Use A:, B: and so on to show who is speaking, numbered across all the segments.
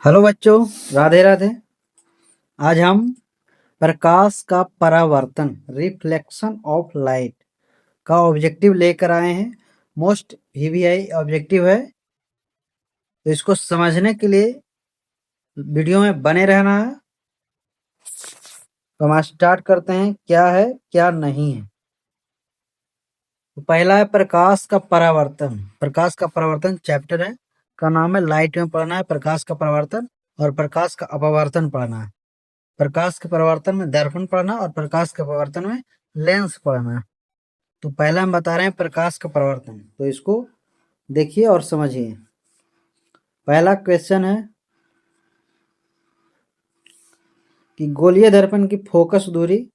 A: Hello बच्चों, राधे राधे। आज हम प्रकाश का परावर्तन रिफ्लेक्शन ऑफ लाइट का ऑब्जेक्टिव लेकर आए हैं। मोस्ट वीवीआई ऑब्जेक्टिव है, तो इसको समझने के लिए वीडियो में बने रहना है। तो हम स्टार्ट करते हैं, क्या है क्या नहीं है। तो पहला है प्रकाश का परावर्तन। प्रकाश का परावर्तन चैप्टर है का नाम है, लाइट में पढ़ना है प्रकाश का परावर्तन, और प्रकाश का अपवर्तन पढ़ना है। प्रकाश के परावर्तन में दर्पण पढ़ना और प्रकाश के अपवर्तन में लेंस पढ़ना। तो पहला हम बता रहे हैं प्रकाश का परावर्तन, तो इसको देखिए और समझिए। पहला क्वेश्चन है कि गोलीय दर्पण की फोकस दूरी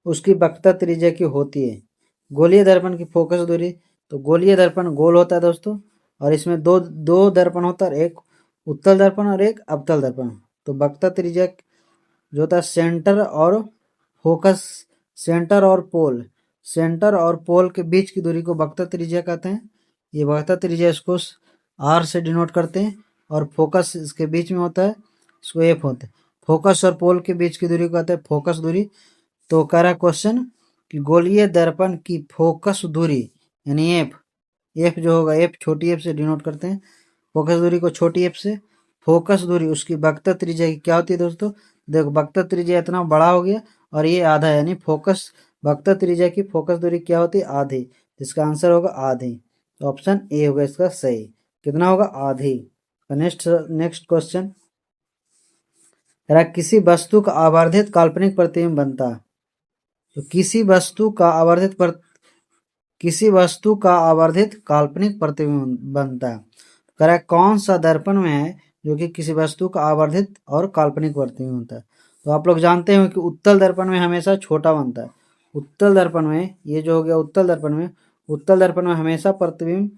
A: उसकी वक्रता त्रिज्या की होती है। गोलीय दर्पण की फोकस दूरी, तो गोलीय दर्पण गोल होता है दोस्तों, और इसमें दो दो दर्पण होता है, एक उत्तल दर्पण और एक अवतल दर्पण। तो वक्रता त्रिज्या जो होता है सेंटर और फोकस, सेंटर और पोल के बीच की दूरी को वक्रता त्रिज्या कहते हैं। ये वक्रता त्रिज्या इसको आर से डिनोट करते हैं, और फोकस इसके बीच में होता है, इसको एफ होता है। फोकस और पोल के बीच की दूरी को कहते हैं फोकस दूरी। तो कह रहा क्वेश्चन कि गोलीय दर्पण की फोकस दूरी यानी एफ जो होगा, एफ छोटी एफ से डिनोट करते हैं फोकस दूरी को, छोटी एफ से। फोकस दूरी उसकी वक्रता त्रिज्या की क्या होती है दोस्तों? देखो, वक्रता त्रिज्या इतना बड़ा हो गया और ये आधा, यानी फोकस वक्रता त्रिज्या की फोकस दूरी क्या होती है? आधी। इसका आंसर होगा आधी। तो ऑप्शन ए होगा इसका सही। कितना होगा? आधी। नेक्स्ट क्वेश्चन, किसी वस्तु का आवर्धित काल्पनिक प्रतिबिंब बनता है। तो किसी वस्तु का आवर्धित काल्पनिक प्रतिबिंब बनता है। कह कौन सा दर्पण में है जो कि किसी वस्तु का आवर्धित और काल्पनिक प्रतिबिंब बनता है। तो आप लोग जानते हो कि उत्तल दर्पण में हमेशा छोटा बनता है। उत्तल दर्पण में, ये जो हो गया उत्तल दर्पण में हमेशा प्रतिबिंब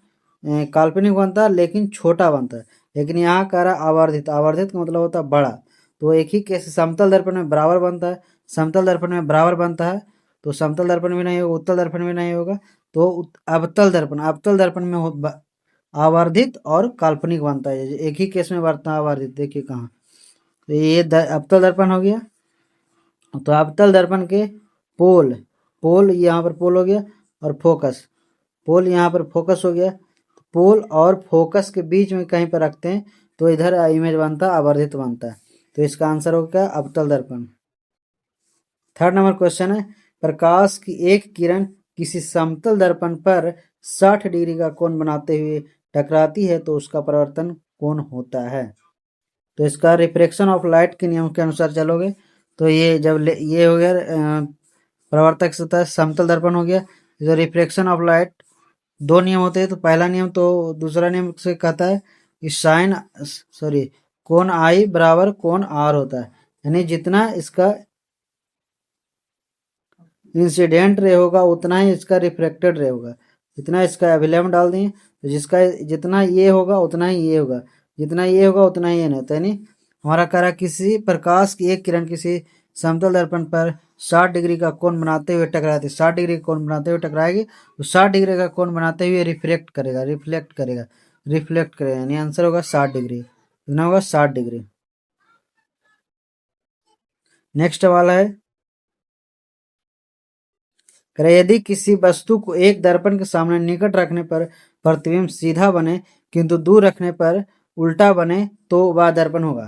A: काल्पनिक बनता है लेकिन छोटा बनता है। लेकिन यहाँ कह रहा आवर्धित, आवर्धित का मतलब होता है बड़ा। तो एक ही कैसे समतल दर्पण में बराबर बनता है, समतल दर्पण में बराबर बनता है, तो समतल दर्पण में नहीं होगा, उत्तल दर्पण में नहीं होगा। तो अवतल दर्पण में आवर्धित और काल्पनिक बनता है। एक ही केस में बनता है आवर्धित, देखिए कहाँ। तो ये अवतल दर्पण हो गया। तो अवतल दर्पण के पोल यहाँ पर पोल हो गया, और फोकस, पोल यहाँ पर फोकस हो गया। पोल और फोकस के बीच में कहीं पर रखते हैं तो इधर इमेज बनता है, आवर्धित बनता है। तो इसका आंसर होगा अवतल दर्पण। थर्ड नंबर क्वेश्चन है, प्रकाश की एक किरण किसी समतल दर्पण पर 60 डिग्री का कोण बनाते हुए टकराती है तो उसका परावर्तन कोण होता है। तो इसका रिफ्रैक्शन ऑफ लाइट के नियम के अनुसार चलोगे तो ये जब ये हो गया परावर्तक सतह समतल दर्पण हो गया। जो रिफ्रैक्शन ऑफ लाइट, दो नियम होते हैं। तो पहला नियम, तो दूसरा नियम से कहता है कि कोण आई बराबर कोण आर होता है। यानी जितना इसका इंसिडेंट रे होगा उतना ही इसका रिफ्लेक्टेड रे होगा। जितना इसका अभिलंब डाल दें तो जिसका जितना ये होगा उतना ही ये होगा, जितना ये होगा उतना ही ये नहीं होता। यानी हमारा कह रहा किसी प्रकाश की एक किरण किसी समतल दर्पण पर 60 डिग्री का कोण बनाते हुए टकराती, 60 डिग्री का कोण बनाते हुए टकराएगी, तो 60 डिग्री का कोण बनाते हुए रिफ्लेक्ट करेगा, यानी आंसर होगा 60 डिग्री। कितना होगा? 60 डिग्री। नेक्स्ट वाला है, यदि किसी वस्तु को एक दर्पण के सामने निकट रखने पर प्रतिबिंब सीधा बने किंतु दूर रखने पर उल्टा बने तो वह दर्पण होगा।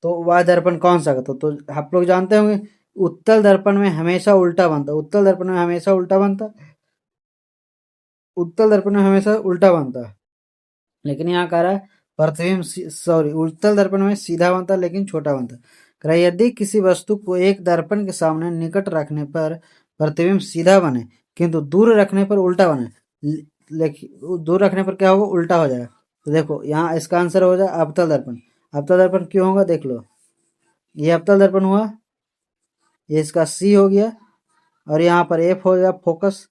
A: तो वह दर्पण कौन सा होगा? तो आप लोग जानते होंगे उत्तल दर्पण में हमेशा उल्टा बनता है, उत्तल दर्पण में हमेशा उल्टा बनता है। लेकिन यहाँ कह रहा है उत्तल दर्पण में सीधा बनता है लेकिन छोटा बनता है। कह रहा है यदि किसी वस्तु को एक दर्पण के सामने निकट रखने पर प्रतिबिंब सीधा बने किंतु दूर रखने पर उल्टा बने, लेकिन दूर रखने पर क्या होगा? उल्टा हो जाएगा। तो देखो यहाँ इसका आंसर हो जाए अवतल दर्पण। अवतल दर्पण क्यों होगा? देख लो, ये अवतल दर्पण हुआ, ये इसका सी हो गया, और यहाँ पर एफ हो जाएगा फोकस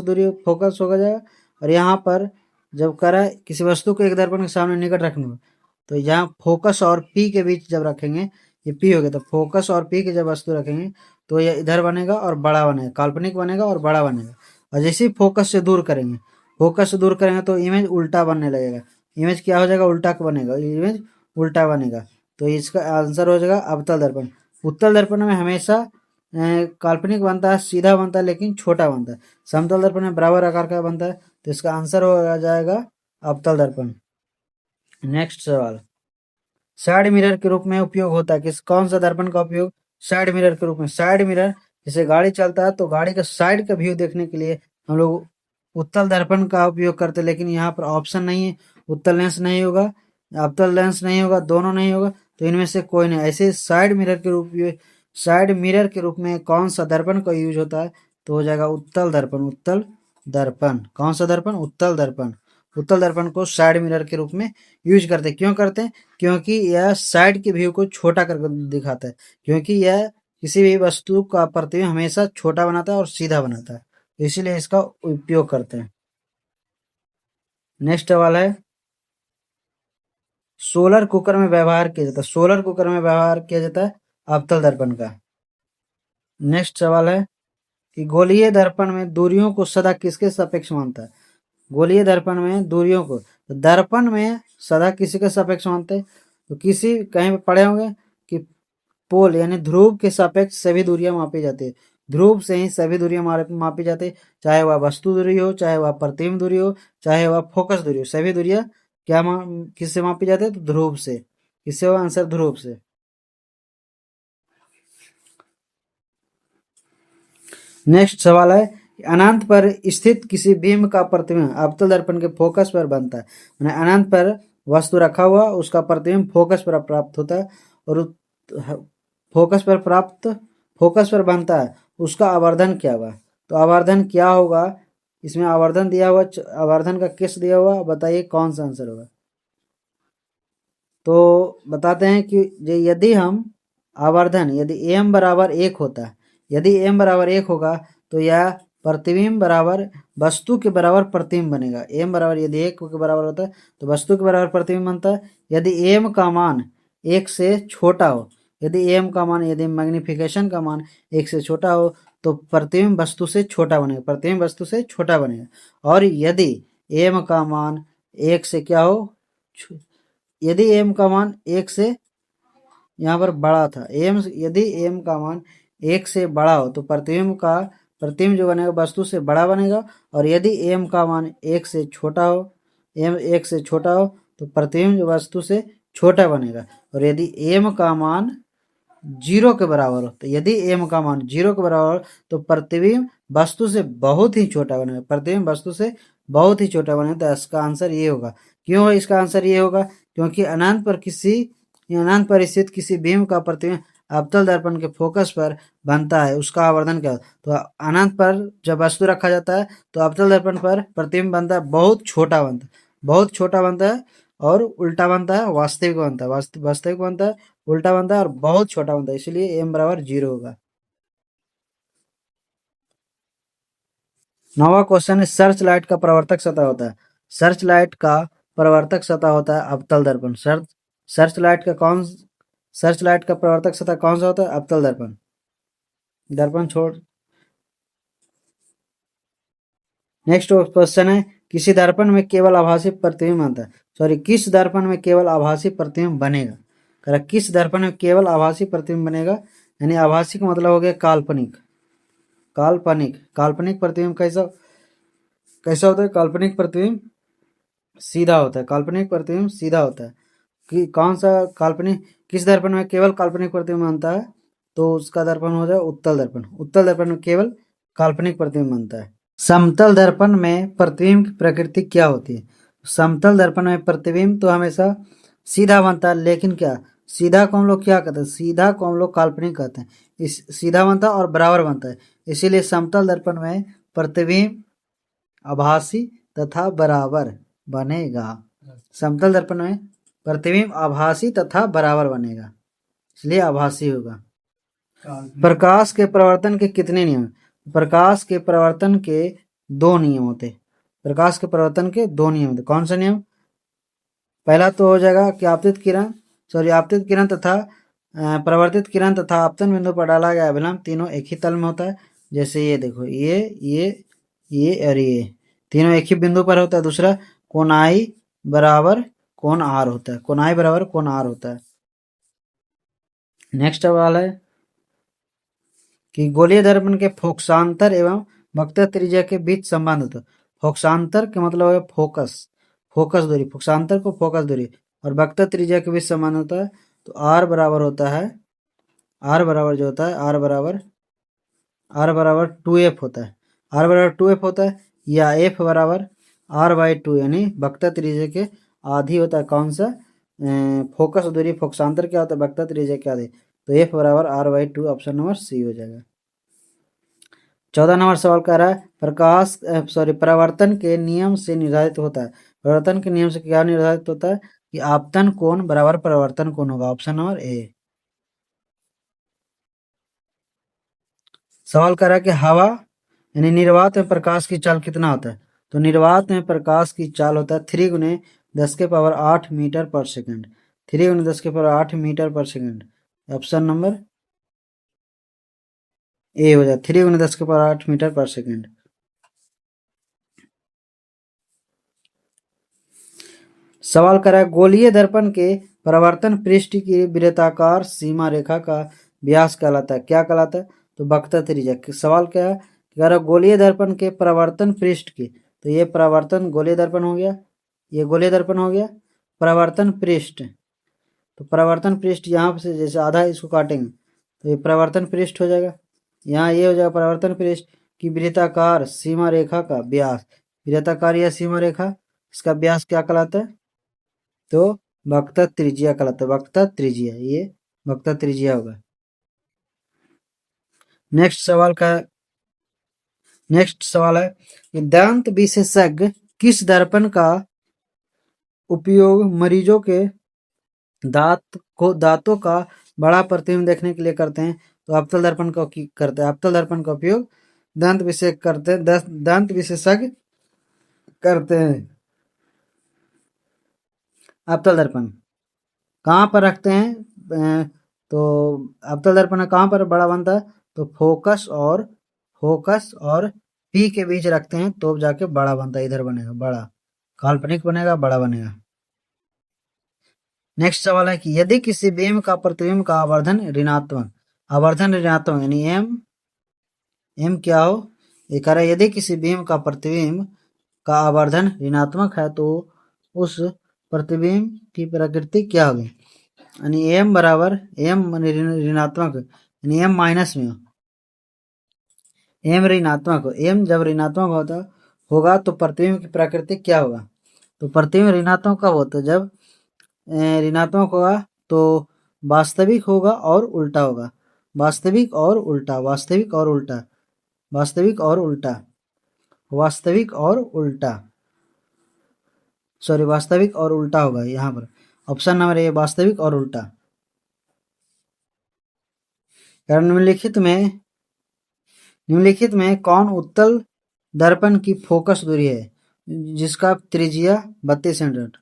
A: दूरी, फोकस हो जाएगा। और यहाँ पर जब करा किसी वस्तु को एक दर्पण के सामने निकट रखने में, तो यहाँ फोकस और पी के बीच जब रखेंगे, ये पी हो गया, तो फोकस और पी के जब वस्तु रखेंगे तो ये इधर बनेगा और बड़ा बनेगा, काल्पनिक बनेगा और बड़ा बनेगा। और जैसे ही फोकस से दूर करेंगे तो इमेज उल्टा बनने लगेगा। इमेज क्या हो जाएगा? उल्टा बनेगा, इमेज उल्टा बनेगा। तो इसका आंसर हो जाएगा अवतल दर्पण। उत्तल दर्पण में हमेशा काल्पनिक बनता है, सीधा बनता है लेकिन छोटा बनता है। समतल दर्पण में बराबर आकार का बनता है। तो इसका आंसर हो जाएगा अवतल दर्पण। नेक्स्ट सवाल, साइड मिरर के रूप में उपयोग होता है किस, कौन सा दर्पण का उपयोग साइड मिरर के रूप में? साइड मिरर, जैसे गाड़ी चलता है तो गाड़ी का साइड का व्यू देखने के लिए हम लोग उत्तल दर्पण का उपयोग करते हैं, लेकिन यहाँ पर ऑप्शन नहीं है। उत्तल लेंस नहीं होगा, अवतल लेंस नहीं होगा, दोनों नहीं होगा, तो इनमें से कोई नहीं। ऐसे साइड मिरर के रूप में, साइड मिरर के रूप में कौन सा दर्पण का यूज होता है? तो हो जाएगा उत्तल दर्पण। उत्तल दर्पण, कौन सा दर्पण? उत्तल दर्पण। उत्तल दर्पण को साइड मिरर के रूप में यूज करते हैं। क्यों करते हैं? क्योंकि यह साइड के व्यू को छोटा करके दिखाता है, क्योंकि यह किसी भी वस्तु का प्रतिबिंब हमेशा छोटा बनाता है और सीधा बनाता है, इसीलिए इसका उपयोग करते हैं। नेक्स्ट सवाल है, सोलर कुकर में व्यवहार किया जाता है, सोलर कुकर में व्यवहार किया जाता है अवतल दर्पण का। नेक्स्ट सवाल है कि गोलीय दर्पण में दूरियों को सदा किसके सापेक्ष मानता है? गोलीय दर्पण में दूरियों को, तो दर्पण में सदा किसी के सापेक्ष मानते हैं? तो किसी, कहीं पे पढ़े होंगे कि पोल यानी ध्रुव के सापेक्ष सभी दूरियां मापी जाती है। ध्रुव से ही सभी दूरियां मापी जाती है, चाहे वह वस्तु दूरी हो, चाहे वह प्रतिबिंब दूरी हो, चाहे वह फोकस दूरी हो, सभी दूरियां क्या किससे मापी जाती है? तो ध्रुव से। किससे होगा आंसर? ध्रुव से। नेक्स्ट सवाल है, अनंत पर स्थित किसी बिंब का प्रतिबिंब अवतल दर्पण के फोकस पर बनता है। मैंने अनंत पर वस्तु रखा हुआ, उसका प्रतिबिंब फोकस पर प्राप्त होता है, और फोकस पर बनता है, उसका आवर्धन क्या हुआ? तो आवर्धन क्या होगा? इसमें आवर्धन दिया हुआ, आवर्धन का किस दिया हुआ, बताइए कौन सा आंसर होगा? तो बताते हैं कि यदि हम आवर्धन, यदि एम बराबर 1 होता है, यदि एम बराबर 1 होगा तो यह प्रतिबिंब बराबर वस्तु के बराबर प्रतिबिंब बनेगा। एम बराबर यदि 1 के बराबर होता है तो वस्तु के बराबर प्रतिबिंब बनता है। यदि एम का मान 1 से छोटा हो, यदि एम का मान, यदि मैग्निफिकेशन का मान 1 से छोटा हो तो प्रतिबिंब वस्तु से छोटा बनेगा, प्रतिबिंब वस्तु से छोटा बनेगा। और यदि एम का मान 1 से क्या हो, यदि एम का मान 1 से यहाँ पर बड़ा था, एम, यदि एम का मान 1 से बड़ा हो तो प्रतिबिंब जो बनेगा वस्तु से बड़ा बनेगा। और यदि एम का मान 1 से छोटा हो, एम 1 से छोटा हो तो प्रतिबिंब जो वस्तु से छोटा बनेगा। और यदि एम का मान 0 के बराबर हो, तो यदि एम का मान 0 के बराबर हो तो प्रतिबिंब वस्तु से बहुत ही छोटा बनेगा, प्रतिबिंब वस्तु से बहुत ही छोटा बनेगा। तो इसका आंसर ये होगा। क्यों है इसका आंसर ये होगा? क्योंकि अनंत पर स्थित किसी बिंब का प्रतिबिंब अवतल दर्पण के फोकस पर बनता है, उसका आवर्धन क्या? तो अनंत पर जब वस्तु रखा जाता है तो अवतल दर्पण पर प्रतिबिंब बनता है, बहुत छोटा बनता है, बहुत छोटा बनता है, और उल्टा बनता है, वास्तविक बनता है, वास्तविक बनता है, उल्टा बनता है और बहुत छोटा बनता है, इसलिए एम बराबर 0 होगा। नौवां क्वेश्चन है, सर्च लाइट का प्रवर्तक सतह होता है, सर्च लाइट का प्रवर्तक सतह होता है अवतल दर्पण। सर्च लाइट का प्रवर्तक सतह कौन सा होता है? अवतल दर्पण। दर्पण छोड़। नेक्स्ट क्वेश्चन है, किसी दर्पण में केवल आभासी प्रतिबिंब बनता है, सॉरी, किस दर्पण में केवल आभासी प्रतिबिंब बनेगा? करेक्ट, किस दर्पण में केवल आभासी प्रतिबिंब बनेगा? यानी आभासी का मतलब हो गया काल्पनिक। काल्पनिक प्रतिबिंब कैसा होता है? काल्पनिक प्रतिबिंब सीधा होता है, काल्पनिक प्रतिबिंब सीधा होता है। कि कौन सा काल्पनिक, किस दर्पण में केवल काल्पनिक प्रतिबिंब बनता है? तो उसका दर्पण हो जाए उत्तल दर्पण। उत्तल दर्पण में केवल काल्पनिक प्रतिबिंब बनता है। समतल दर्पण में प्रतिबिंब की प्रकृति क्या होती है? समतल दर्पण में प्रतिबिंब तो हमेशा सीधा बनता है, लेकिन क्या, सीधा को हम लोग क्या कहते हैं? सीधा को हम लोग काल्पनिक कहते हैं। इस सीधा बनता है और बराबर बनता है, इसीलिए समतल दर्पण में प्रतिबिंब आभासी तथा बराबर बनेगा। समतल दर्पण में प्रतिबिंब आभासी तथा बराबर बनेगा, इसलिए आभासी होगा। प्रकाश के प्रवर्तन के कितने नियम? प्रकाश के प्रवर्तन के 2 नियम होते। प्रकाश के प्रवर्तन के 2 नियम होते। कौन सा नियम? पहला तो हो जाएगा कि आपतित किरण तथा प्रवर्तित किरण तथा आपतन बिंदु पर डाला गया अभिलंब तीनों एक ही तल में होता है। जैसे ये देखो, ये और ये तीनों एक ही बिंदु पर होता है। दूसरा, कोणाई बराबर कोण आर होता है, कोण आई बराबर कोण आर होता है। नेक्स्ट सवाल है कि गोलीय दर्पण के फोकसांतर एवं वक्र त्रिज्या के बीच संबंध होता है। फोकसांतर का मतलब है फोकस, फोकस दूरी, फोकसांतर को फोकस दूरी, और वक्र त्रिज्या के बीच संबंध होता है। तो आर बराबर होता है, आर बराबर जो होता है आर बराबर 2f होता है, आर बराबर 2f होता है, या एफ बराबर r/2 यानी वक्र त्रिज्या के आधी होता है। कौन सा फोकस दूरी, फोकसांतर क्या होता है, वक्र त्रिज्या के आधी। तो एफ बराबर r/2, ऑप्शन नंबर सी हो जाएगा। 14 नंबर सवाल कह रहा है परावर्तन के नियम से निर्धारित होता है। परावर्तन के नियम से क्या निर्धारित होता है कि आपतन कोण बराबर परावर्तन कोण होगा, ऑप्शन नंबर ए। सवाल कर रहा है कि हवा यानी निर्वात में प्रकाश की चाल कितना होता है। तो निर्वात में प्रकाश की चाल होता है 3 गुने 10 के पावर 8 मीटर पर सेकंड, 3 गुने 10 के पावर 8 मीटर पर सेकंड, ऑप्शन नंबर ए हो जाए, 3 गुने 10 के पावर 8 मीटर पर सेकंड। सवाल करा गोलीय दर्पण के परावर्तन पृष्ठ की वृत्ताकार सीमा रेखा का व्यास कहलाता है, क्या कहलाता है, तो वक्र त्रिज्या। सवाल क्या है, अगर गोलीय दर्पण के परावर्तन पृष्ठ की, तो ये परावर्तन गोलीय दर्पण हो गया, ये गोलीय दर्पण हो गया। परावर्तन पृष्ठ, तो परावर्तन पृष्ठ यहाँ से जैसे आधा इसको काटेंगे तो ये परावर्तन पृष्ठ हो जाएगा, यहाँ ये हो जाएगा परावर्तन पृष्ठ की वृत्ताकार सीमा रेखा का व्यास, वृत्ताकार या सीमा रेखा, इसका व्यास क्या कहलाता है, तो वक्र त्रिज्या कहलाता है, वक्र त्रिज्या, ये वक्र त्रिज्या होगा। नेक्स्ट सवाल है कि दंत विशेषज्ञ किस दर्पण का उपयोग मरीजों के दांतों का बड़ा प्रतिबिंब देखने के लिए करते हैं, तो अवतल दर्पण का करते हैं, अवतल दर्पण का उपयोग दंत विशेषज्ञ करते हैं। अवतल दर्पण कहाँ पर रखते हैं, तो अवतल दर्पण कहाँ पर बड़ा बनता है, तो फोकस और पी के बीच रखते हैं तो जाके बड़ा बनता है, इधर बनेगा बड़ा, काल्पनिक बनेगा, बड़ा बनेगा। नेक्स्ट सवाल है कि यदि किसी बीम का प्रतिबिंब का आवर्धन ऋणात्मक यानी एम क्या हो, ये कह रहा है यदि किसी बीम का प्रतिबिंब का आवर्धन ऋणात्मक है तो उस प्रतिबिंब की प्रकृति क्या होगी, यानी एम बराबर एम ऋणात्मक यानी एम माइनस में हो, एम ऋणात्मक हो, एम जब ऋणात्मक होगा तो प्रतिबिंब की प्रकृति क्या होगा, तो प्रतिबिंब ऋणात्मक कब होता है, जब ऋणात्मक होगा तो वास्तविक होगा और उल्टा होगा, वास्तविक और उल्टा, वास्तविक और उल्टा, वास्तविक और उल्टा, वास्तविक और उल्टा, सॉरी वास्तविक और उल्टा होगा यहाँ पर, ऑप्शन नंबर ए वास्तविक और उल्टा। कारण निम्नलिखित में कौन उत्तल दर्पण की फोकस दूरी है जिसका त्रिज्या 32 सेंटीमीटर,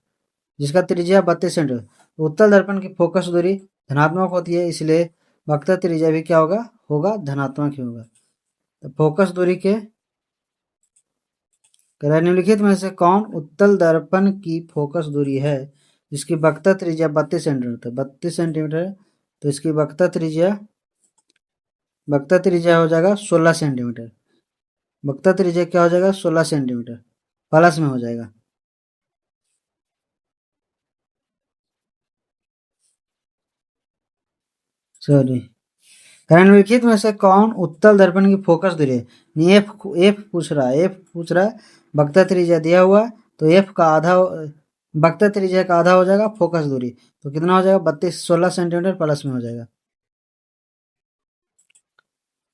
A: जिसका त्रिज्या 32 सेंटीमीटर, उत्तल दर्पण की फोकस दूरी धनात्मक होती है, इसलिए वक्र त्रिज्या भी क्या होगा, होगा धनात्मक ही होगा। तो फोकस दूरी के निम्नलिखित में से कौन उत्तल दर्पण की फोकस दूरी है जिसकी वक्र त्रिज्या 32 सेंटीमीटर, 32 सेंटीमीटर है, तो इसकी वक्र त्रिज्या हो जाएगा 16 सेंटीमीटर, वक्र त्रिज्या क्या हो जाएगा 16 सेंटीमीटर, प्लस में हो जाएगा। सॉरी, निम्नलिखित में से कौन उत्तल दर्पण की फोकस दूरी है, एफ पूछ रहा है, वक्र त्रिज्या दिया हुआ तो एफ का आधा, वक्र त्रिज्या का आधा हो जाएगा फोकस दूरी, तो कितना हो जाएगा 16 सेंटीमीटर प्लस में हो जाएगा।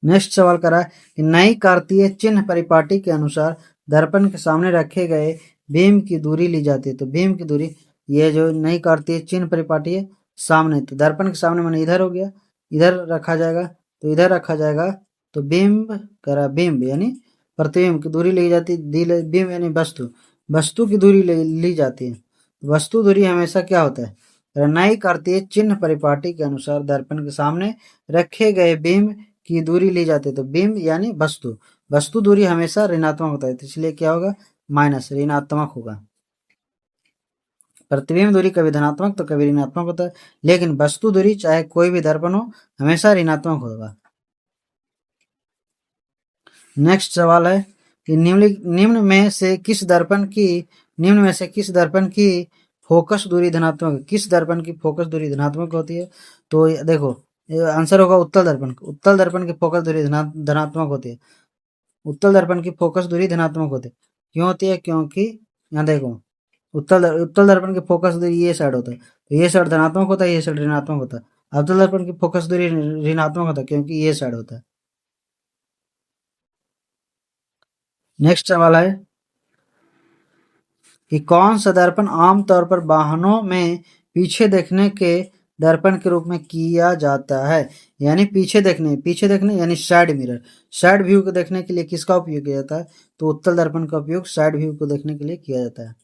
A: नेक्स्ट सवाल करा कि नई कार्तीय चिन्ह परिपाटी के अनुसार दर्पण के सामने रखे गए बीम की दूरी ली जाती है, तो बीम की दूरी, ये जो नई कार्तीय चिन्ह परिपाटी है सामने, तो दर्पण के सामने मैंने इधर हो गया, इधर रखा जाएगा, तो इधर रखा जाएगा, तो बिंब यानी प्रतिबिंब की दूरी ली जाती है, बिंब यानी वस्तु की दूरी ली जाती है, वस्तु दूरी हमेशा क्या होता है, नई कार्तीय चिन्ह परिपाटी के अनुसार दर्पण के सामने रखे गए बिंब की दूरी ली जाती है, तो बिंब यानी वस्तु दूरी हमेशा ऋणात्मक होता है, तो इसलिए क्या होगा, माइनस ऋणात्मक होगा। प्रतिबिंब दूरी कभी धनात्मक तो कभी ऋणात्मक होता है, लेकिन वस्तु दूरी चाहे कोई भी दर्पण हो हमेशा ऋणात्मक होगा। नेक्स्ट सवाल है कि निम्न में से किस दर्पण की फोकस दूरी धनात्मक है? किस दर्पण की फोकस दूरी धनात्मक होती है? तो देखो आंसर होगा उत्तल दर्पण। उत्तल दर्पण की फोकस दूरी धनात्मक होती है। उत्तल दर्पण की फोकस दूरी धनात्मक होती है। क्यों होती है? क्योंकि यहाँ देखो उत्तल दर्पण की फोकस दूरी ये साइड होता है, तो ये साइड धनात्मक होता है, ये साइड ऋणात्मक होता है। अवतल दर्पण की फोकस दूरी ऋणात्मक होता है क्योंकि ये साइड होता है। नेक्स्ट सवाल है कि कौन सा दर्पण आमतौर पर वाहनों में पीछे देखने के दर्पण के रूप में किया जाता है? यानी पीछे देखने यानी साइड मिरर, साइड व्यू को देखने के लिए किसका उपयोग किया जाता है? तो उत्तल दर्पण का उपयोग साइड व्यू को देखने के लिए किया जाता है।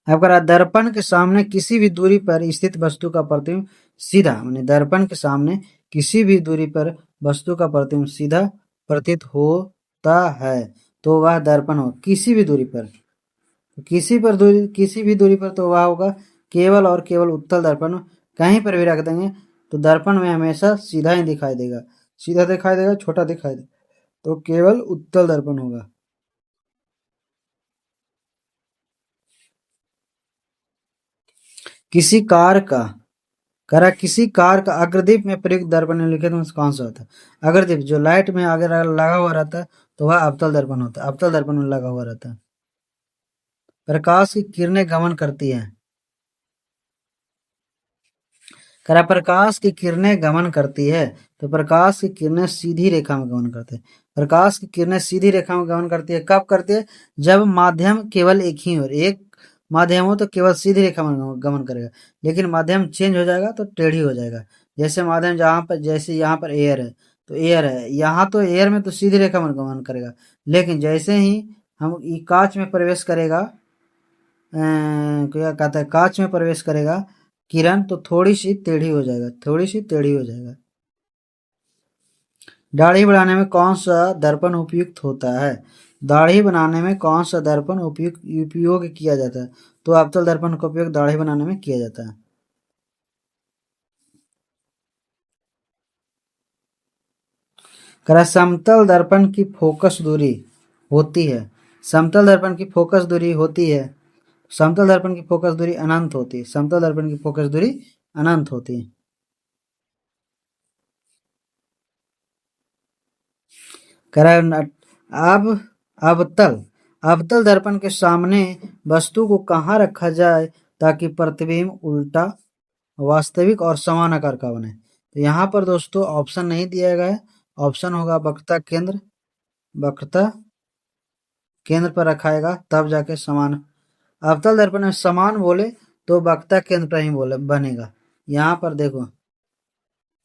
A: आपका दर्पण के सामने किसी भी दूरी पर स्थित वस्तु का प्रतिबिंब सीधा, माने दर्पण के सामने किसी भी दूरी पर वस्तु का प्रतिबिंब सीधा प्रतीत होता है तो वह दर्पण हो। किसी भी दूरी पर, किसी भी दूरी पर तो वह होगा केवल और केवल उत्तल दर्पण। कहीं पर भी रख देंगे तो दर्पण में हमेशा सीधा ही दिखाई देगा, सीधा दिखाई देगा, छोटा दिखाई देगा, तो केवल उत्तल दर्पण होगा। किसी कार का किसी कार का अग्रदीप में प्रयुक्त दर्पण निम्नलिखित में कौन सा होता है? अग्रदीप जो लाइट में आगे लगा हुआ रहता है तो वह अवतल दर्पण होता है, अवतल दर्पण में लगा हुआ रहता है। प्रकाश की किरणें गमन करती हैं। प्रकाश की किरणें गमन करती है, तो प्रकाश की किरणें सीधी रेखा में गमन करते हैं। प्रकाश की किरणें सीधी रेखा में गमन करती है, कब करती है? जब माध्यम केवल एक ही हो, एक माध्यम हो तो केवल सीधी रेखा में गमन करेगा, लेकिन माध्यम चेंज हो जाएगा तो टेढ़ी हो जाएगा। जैसे माध्यम जहाँ पर, जैसे यहाँ पर एयर है तो एयर है, यहाँ तो एयर में तो सीधी रेखा में गमन करेगा, लेकिन जैसे ही हम कांच में प्रवेश करेगा, क्या कहता है, कांच में प्रवेश करेगा किरण तो थोड़ी सी टेढ़ी हो जाएगा, थोड़ी सी टेढ़ी हो जाएगा। दाढ़ी बढ़ाने में कौन सा दर्पण उपयुक्त होता है? दाढ़ी बनाने में कौन सा दर्पण उपयोग किया जाता है? तो अवतल दर्पण का उपयोग दाढ़ी बनाने में किया जाता है। समतल दर्पण की फोकस दूरी होती है, समतल दर्पण की फोकस दूरी होती है, समतल दर्पण की फोकस दूरी अनंत होती है, समतल दर्पण की फोकस दूरी अनंत होती है। अब अवतल अवतल दर्पण के सामने वस्तु को कहाँ रखा जाए ताकि प्रतिबिंब उल्टा, वास्तविक और समान आकार का बने? तो यहाँ पर दोस्तों ऑप्शन नहीं दिया गया है। ऑप्शन होगा वक्रता केंद्र, वक्रता केंद्र पर रखाएगा तब जाके समान। अवतल दर्पण में समान बोले तो वक्रता केंद्र पर ही बोले बनेगा। यहाँ पर देखो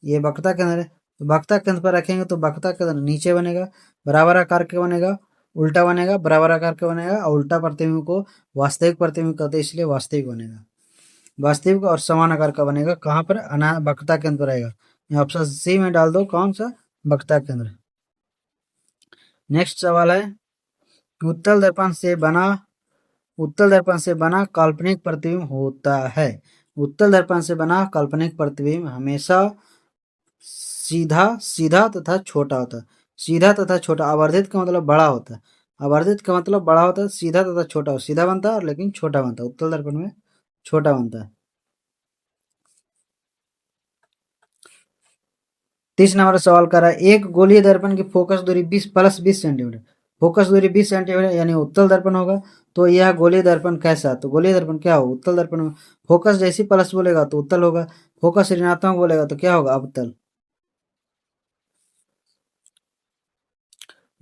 A: ये वक्रता केंद्र है, तो वक्रता केंद्र पर रखेंगे तो वक्रता केंद्र नीचे बनेगा, बराबर आकार के बनेगा, उल्टा बनेगा, बराबर आकार के बनेगा, और उल्टा प्रतिबिंब को वास्तविक प्रतिबिंब कहते हैं इसलिए वास्तविक बनेगा, वास्तविक और समान आकार का बनेगा। कहाँ पर? वक्रता केंद्र पर आएगा। ऑप्शन सी में डाल दो, कौन सा? वक्रता केंद्र। नेक्स्ट सवाल है उत्तल दर्पण से बना काल्पनिक प्रतिबिंब होता है। उत्तल दर्पण से बना काल्पनिक प्रतिबिंब हमेशा सीधा सीधा तथा छोटा होता है। सीधा तथा छोटा, आवर्धित का मतलब बड़ा होता है, आवर्धित का मतलब बड़ा होता है, सीधा तथा छोटा, सीधा बनता है और लेकिन छोटा बनता है, उत्तल दर्पण में छोटा बनता है। 30 नंबर सवाल कर रहा है एक गोलीय दर्पण की फोकस दूरी 20 सेंटीमीटर, फोकस दूरी 20 सेंटीमीटर यानी उत्तल दर्पण होगा। तो यह गोलीय दर्पण कैसा? तो गोलीय दर्पण क्या होगा? उत्तल दर्पण में फोकस जैसी प्लस बोलेगा तो उत्तल होगा, फोकस ऋणात्मक बोलेगा तो क्या होगा? अवतल।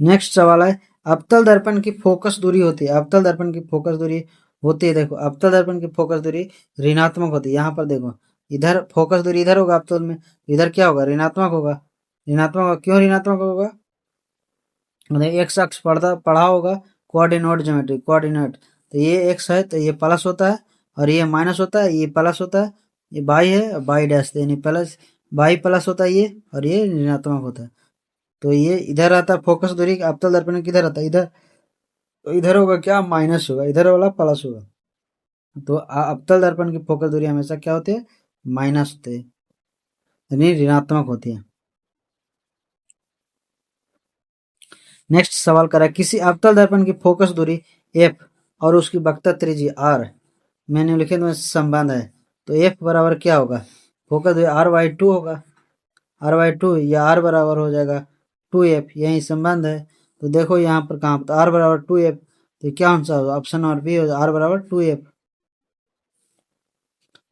A: नेक्स्ट सवाल है अवतल दर्पण की फोकस दूरी होती है, अवतल दर्पण की फोकस दूरी होती है, देखो अवतल दर्पण की फोकस दूरी ऋणात्मक होती है। यहाँ पर देखो इधर फोकस दूरी इधर होगा अवतल में, इधर क्या होगा? ऋणात्मक होगा, ऋणात्मक होगा। क्यों ऋणात्मक होगा? मतलब एक्स अक्ष पढ़ा होगा कोऑर्डिनेट ज्योमेट्री, कोऑर्डिनेट, तो ये एक्स है तो ये प्लस होता है और ये माइनस होता है, ये प्लस होता है, ये बाई है बाई डैश यानी प्लस, बाई प्लस होता है ये, और ये ऋणात्मक होता है। तो ये इधर आता है फोकस दूरी अवतल दर्पण किधर आता है? इधर तो इधर होगा क्या, माइनस होगा, इधर वाला प्लस होगा। तो अवतल दर्पण की फोकल दूरी हमेशा क्या होती है, माइनस होती है, यानी ऋणात्मक होती है। नेक्स्ट सवाल करा, किसी अवतल दर्पण की फोकस दूरी एफ और उसकी वक्रता त्रिज्या आर में निम्नलिखित में संबंध है। तो एफ बराबर क्या होगा, फोकस दूरी आर बाई टू होगा, आर बाई टू, या आर बराबर हो जाएगा टू एफ, यही संबंध है। तो देखो यहाँ पर कहाँ, तो आर बराबर टू एफ, तो क्या आंसर होगा, ऑप्शन नंबर बी हो, आर बराबर टू एफ।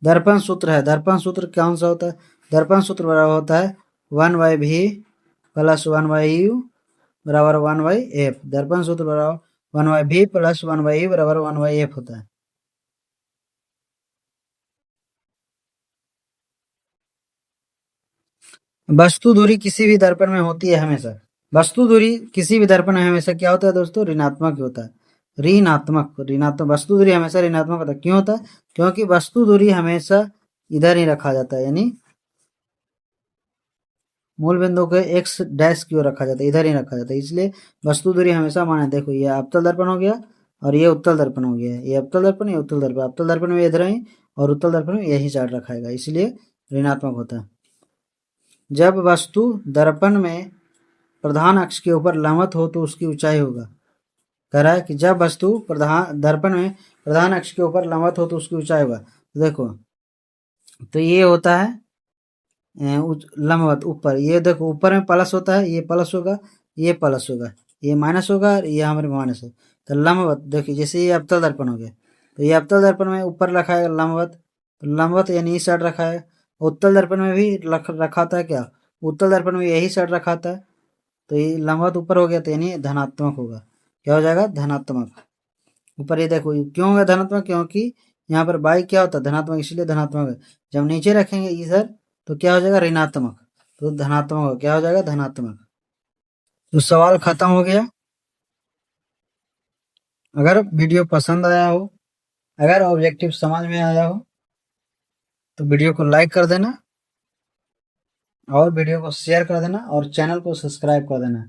A: दर्पण सूत्र है, दर्पण सूत्र कौन सा होता है, दर्पण सूत्र बराबर होता है वन बाई भी प्लस वन बाई यू बराबर वन बाई एफ। दर्पण सूत्र बराबर वन बाई भी प्लस वन बाई यू बराबर वन बाई एफ होता है। वस्तु दूरी किसी भी दर्पण में होती है हमेशा, वस्तु दूरी किसी भी दर्पण में हमेशा क्या होता है दोस्तों, ऋणात्मक होता है, ऋणात्मक, ऋणात्मक वस्तु दूरी हमेशा ऋणात्मक होता है। क्यों होता है, क्योंकि वस्तु दूरी हमेशा इधर ही रखा जाता है, यानी मूल बिंदु के एक्स डैश की ओर रखा जाता है, इधर ही रखा जाता है, इसलिए वस्तु दूरी हमेशा माने। देखो ये अवतल दर्पण हो गया और ये उत्तल दर्पण हो गया, ये अवतल दर्पण, ये उत्तल दर्पण, अवतल दर्पण में इधर ही और उत्तल दर्पण में यही साइड रखाएगा, इसलिए ऋणात्मक होता है। जब वस्तु दर्पण में प्रधान अक्ष के ऊपर लंबवत हो तो उसकी ऊंचाई होगा। कह रहा है कि जब वस्तु प्रधान दर्पण में प्रधान अक्ष के ऊपर लंबवत हो तो उसकी ऊंचाई होगा। तो देखो, तो ये होता है लंबवत ऊपर, ये देखो ऊपर में प्लस होता है, ये प्लस होगा, ये प्लस होगा, ये माइनस होगा, ये हमारे माइनस है। तो लंबवत देखिए, जैसे ये अवतल दर्पण हो गया, तो ये अवतल दर्पण में ऊपर रखा है लंबवत, तो लंबवत यानी इस साइड रखा है। उत्तल दर्पण में भी रखा था क्या, उत्तल दर्पण में यही साइड रखा था, तो ये लंबवत ऊपर हो गया, तो यानी धनात्मक होगा। क्या हो जाएगा, धनात्मक। ऊपर ये देखो क्यों होगा धनात्मक, क्योंकि यहाँ पर बाई क्या होता है, धनात्मक, इसलिए धनात्मक है। जब नीचे रखेंगे इधर तो क्या हो जाएगा, ऋणात्मक, तो धनात्मक हो, क्या हो जाएगा, धनात्मक। तो सवाल खत्म हो गया। अगर वीडियो पसंद आया हो, अगर ऑब्जेक्टिव समझ में आया हो, तो वीडियो को लाइक कर देना और वीडियो को शेयर कर देना और चैनल को सब्सक्राइब कर देना।